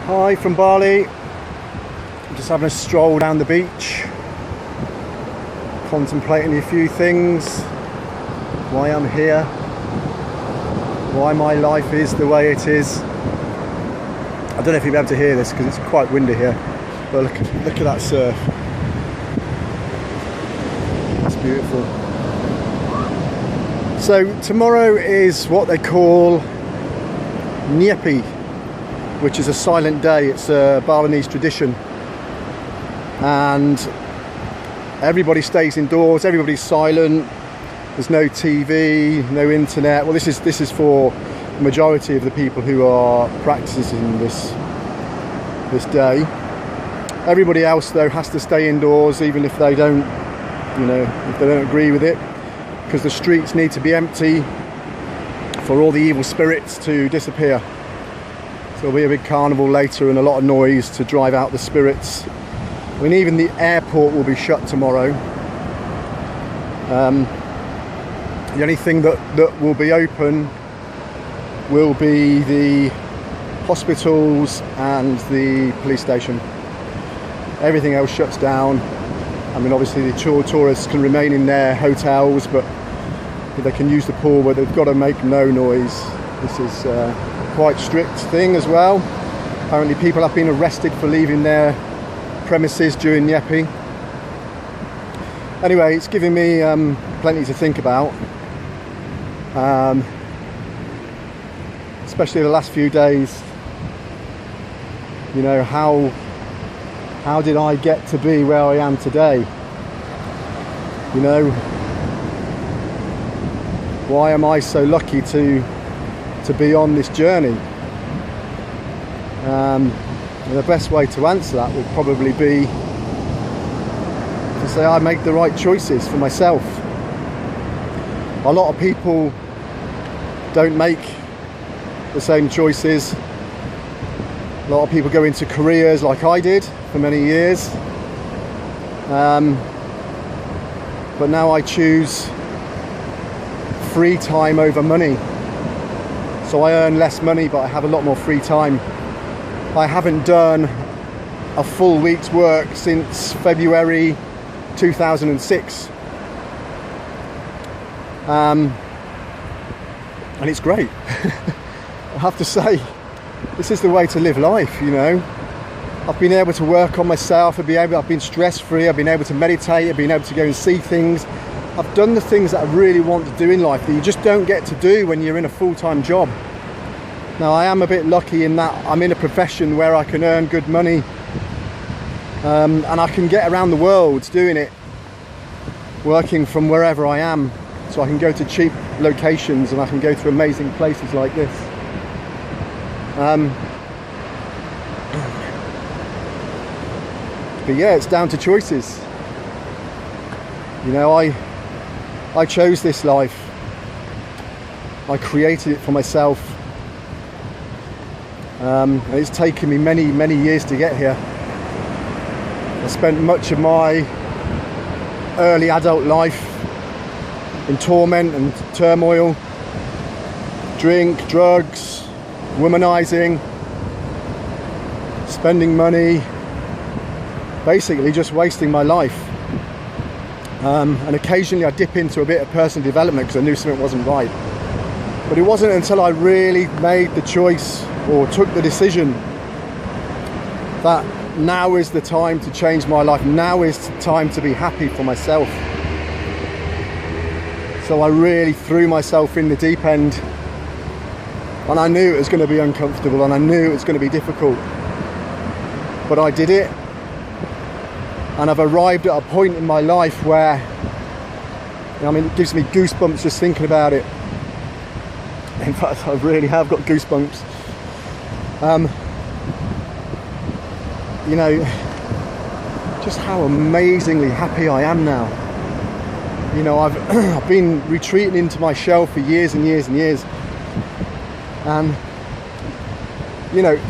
Hi from Bali. I'm just having a stroll down the beach, contemplating a few things, why I'm here, why my life is the way it is. I don't know if you'll be able to hear this because it's quite windy here, but look at that surf. It's beautiful. So tomorrow is what they call Nyepi, which is a silent day. It's a Balinese tradition, and everybody stays indoors, everybody's silent, there's no TV, no internet. Well, this is for the majority of the people who are practicing this day. Everybody else though has to stay indoors, even if they don't, if they don't agree with it, because the streets need to be empty for all the evil spirits to disappear. So there'll be a big carnival later and a lot of noise to drive out the spirits. I mean, even the airport will be shut tomorrow. The only thing that will be open will be the hospitals and the police station. Everything else shuts down. I mean, obviously the tourists can remain in their hotels, but they can use the pool, but they've got to make no noise. This is quite strict thing as well. Apparently people have been arrested for leaving their premises during Nyepi. Anyway, it's giving me plenty to think about, especially the last few days. How did I get to be where I am today? Why am I so lucky to be on this journey? And the best way to answer that would probably be to say I make the right choices for myself. A lot of people don't make the same choices. A lot of people go into careers like I did for many years, but now I choose free time over money. So I earn less money, but I have a lot more free time. I haven't done a full week's work since February 2006. And it's great. I have to say, this is the way to live life, I've been able to work on myself, I've been stress-free, I've been able to meditate, I've been able to go and see things. I've done the things that I really want to do in life that you just don't get to do when you're in a full-time job. Now, I am a bit lucky in that I'm in a profession where I can earn good money, and I can get around the world doing it, working from wherever I am. So I can go to cheap locations and I can go to amazing places like this. But yeah, it's down to choices. I chose this life. I created it for myself. And it's taken me many, many years to get here. I spent much of my early adult life in torment and turmoil, drink, drugs, womanizing, spending money, basically just wasting my life. And occasionally I dip into a bit of personal development because I knew something wasn't right. But it wasn't until I really made the choice or took the decision that now is the time to change my life. Now is the time to be happy for myself. So I really threw myself in the deep end, and I knew it was going to be uncomfortable and I knew it was going to be difficult. But I did it. And I've arrived at a point in my life where, it gives me goosebumps just thinking about it. In fact, I really have got goosebumps. Just how amazingly happy I am now. I've been retreating into my shell for years and years and years. And,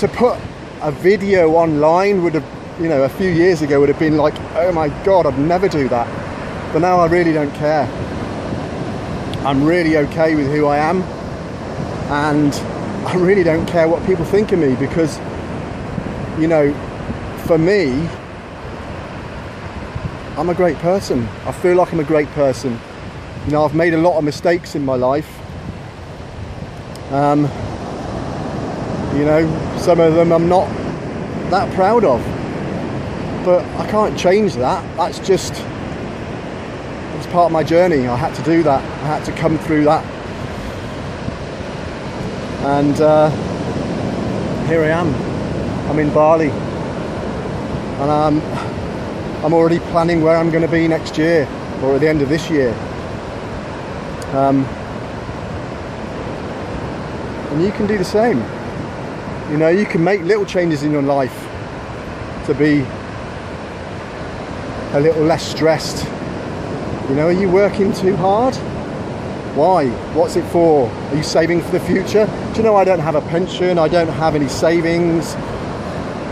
to put a video online would have, a few years ago would have been like, oh my God, I'd never do that. But now I really don't care. I'm really okay with who I am, and I really don't care what people think of me, because you know, for me, I'm a great person. I feel like I'm a great person. You know, I've made a lot of mistakes in my life. You know, some of them I'm not that proud of, but I can't change that. It's part of my journey. I had to do that. I had to come through that. And here I am. I'm in Bali, and I'm already planning where I'm going to be next year, or at the end of this year. And you can do the same. You know, you can make little changes in your life to be a little less stressed. You know, are you working too hard? Why? What's it for? Are you saving for the future? Do you know, I don't have a pension, I don't have any savings,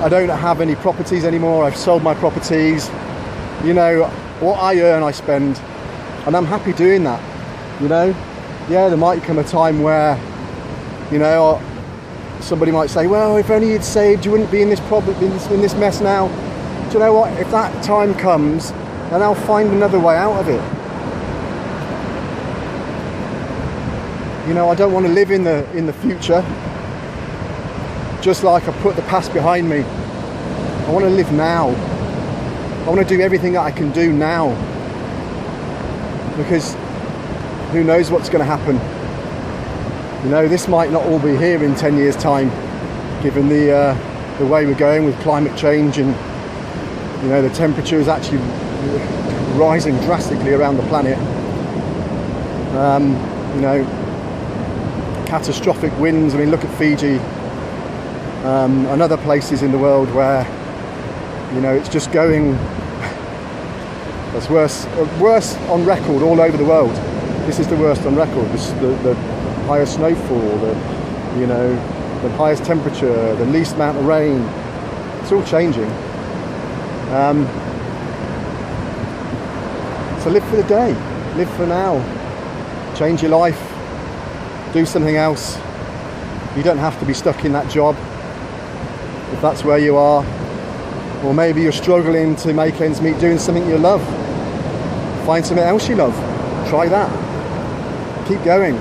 I don't have any properties anymore. I've sold my properties. You know, what I earn, I spend, and I'm happy doing that. You know, yeah, there might come a time where, you know, somebody might say, well, if only you'd saved, you wouldn't be in this problem, in this mess now. Do you know what? If that time comes, then I'll find another way out of it. You know, I don't want to live in the future, just like I put the past behind me. I want to live now. I want to do everything that I can do now, because who knows what's going to happen. You know, this might not all be here in 10 years' time, given the way we're going with climate change, and you know, the temperature is actually rising drastically around the planet. You know, catastrophic winds. I mean, look at Fiji and other places in the world where, you know, it's just going, that's worse on record all over the world. This is the worst on record. The highest snowfall, you know, the highest temperature, the least amount of rain. It's all changing. So live for the day, live for now, change your life, do something else. You don't have to be stuck in that job if that's where you are, or maybe you're struggling to make ends meet doing something you love. Find something else you love, try that, keep going,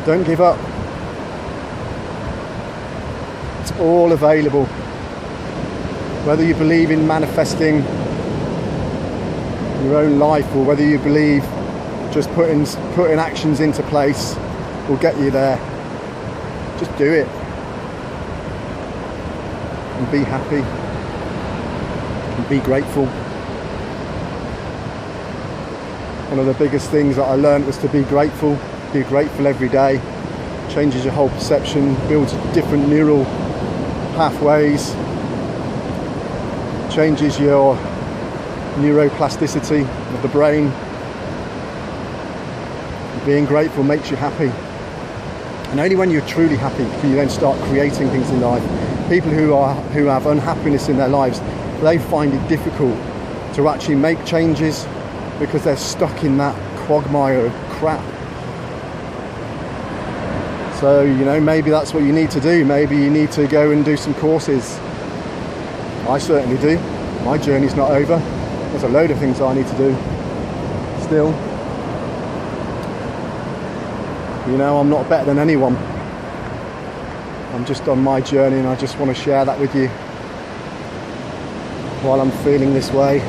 don't give up. It's all available. Whether you believe in manifesting your own life, or whether you believe just putting actions into place will get you there, just do it and be happy and be grateful. One of the biggest things that I learned was to be grateful every day. Changes your whole perception, builds different neural pathways, changes your neuroplasticity of the brain. Being grateful makes you happy, and only when you're truly happy can you then start creating things in life. People who have unhappiness in their lives, they find it difficult to actually make changes because they're stuck in that quagmire of crap. So, you know, maybe that's what you need to do. Maybe you need to go and do some courses. I certainly do. My journey's not over. There's a load of things I need to do still. You know, I'm not better than anyone. I'm just on my journey, and I just want to share that with you while I'm feeling this way.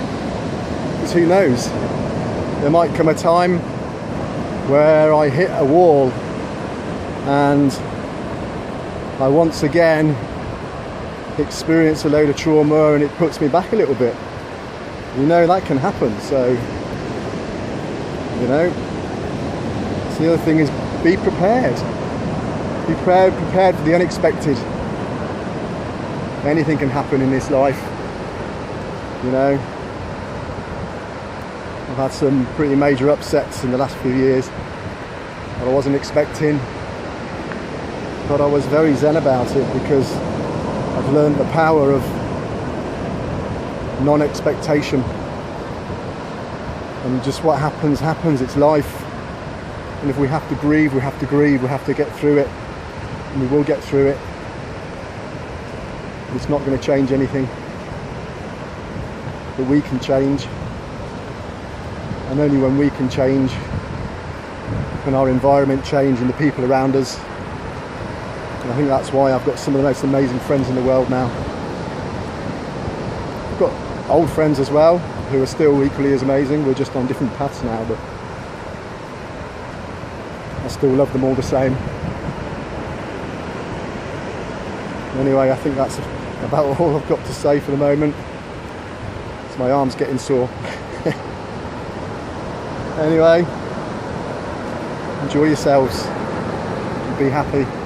Because who knows? There might come a time where I hit a wall and I once again experience a load of trauma, and it puts me back a little bit. You know, that can happen. So, you know, so the other thing is, be prepared. Be prepared for the unexpected. Anything can happen in this life. You know, I've had some pretty major upsets in the last few years that I wasn't expecting, but I was very zen about it because I've learned the power of non-expectation. And just what happens, happens. It's life. And if we have to grieve, we have to grieve. We have to get through it. And we will get through it. It's not going to change anything that we can change, and only when we can change, when our environment change and the people around us. And I think that's why I've got some of the most amazing friends in the world now. I've got old friends as well who are still equally as amazing. We're just on different paths now, but I still love them all the same. Anyway, I think that's about all I've got to say for the moment. So my arm's getting sore. Anyway, enjoy yourselves and be happy.